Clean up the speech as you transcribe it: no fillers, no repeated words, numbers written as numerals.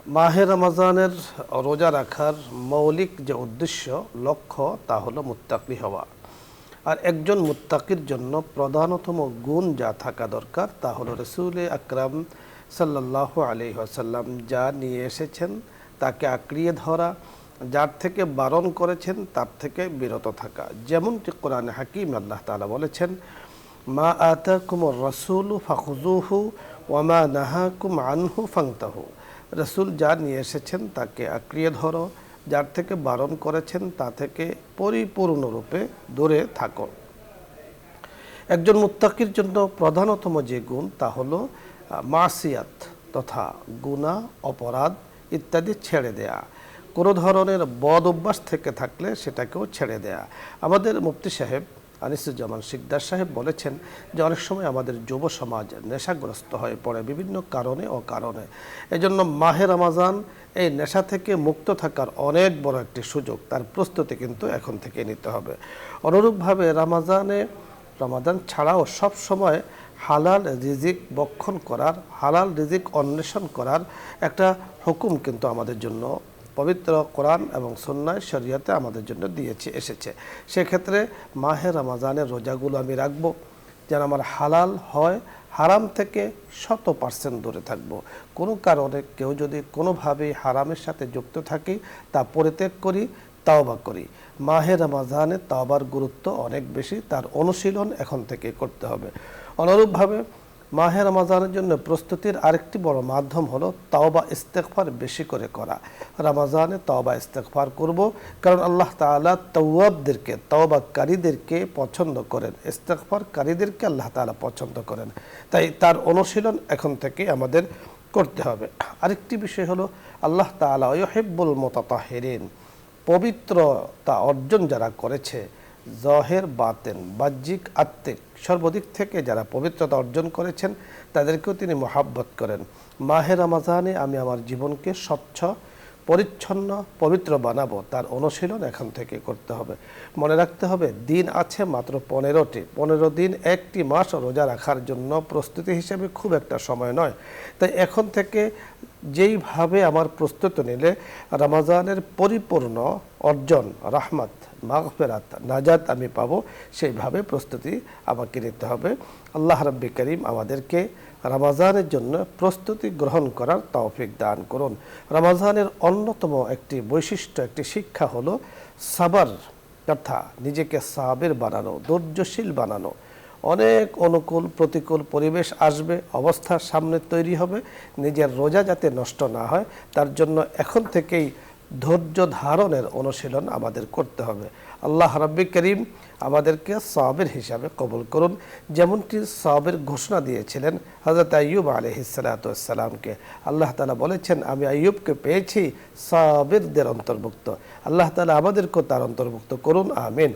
মাহে রমজানের রোজা রাখার মৌলিক যে উদ্দেশ্য লক্ষ্য তা হলো মুত্তাকি হওয়া। আর একজন মুত্তাকির জন্য প্রধানতম গুণ যা থাকা দরকার তা হলো রসুল আকরাম সাল্লাল্লাহু আলাইহি ওয়াসাল্লাম যা নিয়ে এসেছেন তাকে আঁকড়িয়ে ধরা, যার থেকে বারণ করেছেন তার থেকে বিরত থাকা। যেমনটি কোরআনে হাকিম আল্লাহ তাআলা বলেছেন, মা আতাকুমুর রাসূলু ফাখুযুহু ওয়া মা নাহাকুম আনহু ফান্তাহু। রসুল যা নিয়ে এসেছেন তাকে আঁকড়িয়ে ধরো, যার থেকে বারণ করেছেন তা থেকে পরিপূর্ণরূপে দূরে থাকো। একজন মুত্তাকির জন্য প্রধানতম যে গুণ তা হলো মাসিয়াত তথা গুনাহ, অপরাধ ইত্যাদি ছেড়ে দেয়া। কোনো ধরনের বদ অভ্যাস থেকে থাকলে সেটাকেও ছেড়ে দেয়া। আমাদের মুফতি সাহেব আনিসুজ্জামান শিকদার সাহেব বলেছেন যে অনেক সময় আমাদের যুব সমাজ নেশাগ্রস্ত হয়ে পড়ে বিভিন্ন কারণে অকারণে। এজন্য মাহে রমজান এই নেশা থেকে মুক্ত থাকার অনেক বড় একটি সুযোগ, তার প্রস্তুতি কিন্তু এখন থেকে নিতে হবে। অনুরূপভাবে রমাদান ছাড়াও সব সময় হালাল রিজিক বক্ষণ করার, হালাল রিজিক অন্বেষণ করার একটা হুকুম কিন্তু আমাদের জন্য পবিত্র কোরআন এবং সুন্নাহ শরীয়তে আমাদের জন্য এসেছে। সেক্ষেত্রে মাহে রমজানের রোজাগুলো আমি রাখবো যেন আমার হালাল হয়, হারাম থেকে 100% দূরে থাকবো। কোনো কারণে কেউ যদি কোনোভাবেই হারামের সাথে যুক্ত থাকি তা পরিত্যাগ করি, তাওবা করি। মাহে রমজানে তাওবার গুরুত্ব অনেক বেশি, তার অনুশীলন এখন থেকে করতে হবে। অনুরূপভাবে মাহে রমজানের জন্য প্রস্তুতির আরেকটি বড় মাধ্যম হলো তাওবা ইস্তেগফার বেশি করে করা। রমজানে তাওবা ইস্তেগফার করব, কারণ আল্লাহ তাআলা তাওয়াবদেরকে, তাওবাকারীদেরকে পছন্দ করেন, ইস্তেগফারকারীদেরকে আল্লাহ তাআলা পছন্দ করেন। তাই তার অনুশীলন এখন থেকে আমাদের করতে হবে। আরেকটি বিষয় হলো আল্লাহ তাআলা ইউহিব্বুল মুতাতাহহিরিন, পবিত্রতা অর্জন যারা করেছে, জহের বাতেন বাহ্যিক আত্মিক সর্বদিক থেকে যারা পবিত্রতা অর্জন করেছেন তাদেরকেও তিনি মহাব্বত করেন। মাহে রমজানে আমি আমার জীবনকে স্বচ্ছ, পরিচ্ছন্ন, পবিত্র বানাবো, তার অনুশীলন এখন থেকে করতে হবে। মনে রাখতে হবে দিন আছে মাত্র 15টি। 15 দিন একটি মাস রোজা রাখার জন্য প্রস্তুতি হিসেবে খুব একটা সময় নয়। তাই এখন থেকে যেইভাবে আমার প্রস্তুতি নিলে রমজানের পরিপূর্ণ অর্জন, রাহমাত, মাগফিরাত, নাজাত আমি পাবো, সেইভাবে প্রস্তুতি আমাকে নিতে হবে। আল্লাহ রাব্বি করিম আমাদেরকে রমজানের জন্য প্রস্তুতি গ্রহণ করার তৌফিক দান করুন। রমজানের অন্যতম একটি বৈশিষ্ট্য, একটি শিক্ষা হলো সাবর, অর্থাৎ নিজেকে সাবির বানানো, ধৈর্যশীল বানানো। অনেক অনুকূল প্রতিকূল পরিবেশ আসবে, অবস্থার সামনে তৈরি হবে, নিজের রোজা যাতে নষ্ট না হয় তার জন্য এখন থেকেই ধৈর্য ধারণের অনুশীলন আমাদের করতে হবে। আল্লাহ রাব্বি করিম আমাদেরকে সাবির হিসাবে কবুল করুন, যেমনটি সাবির ঘোষণা দিয়েছিলেন হযরত আইয়ুব আলাইহিস সালাতু ওয়াস সালামকে। আল্লাহ তাআলা বলেছেন, আমি আইয়ুবকে পেয়েছি সাবিরদের অন্তর্ভুক্ত। আল্লাহ তাআলা আমাদেরকেও তার অন্তর্ভুক্ত করুন, আমিন।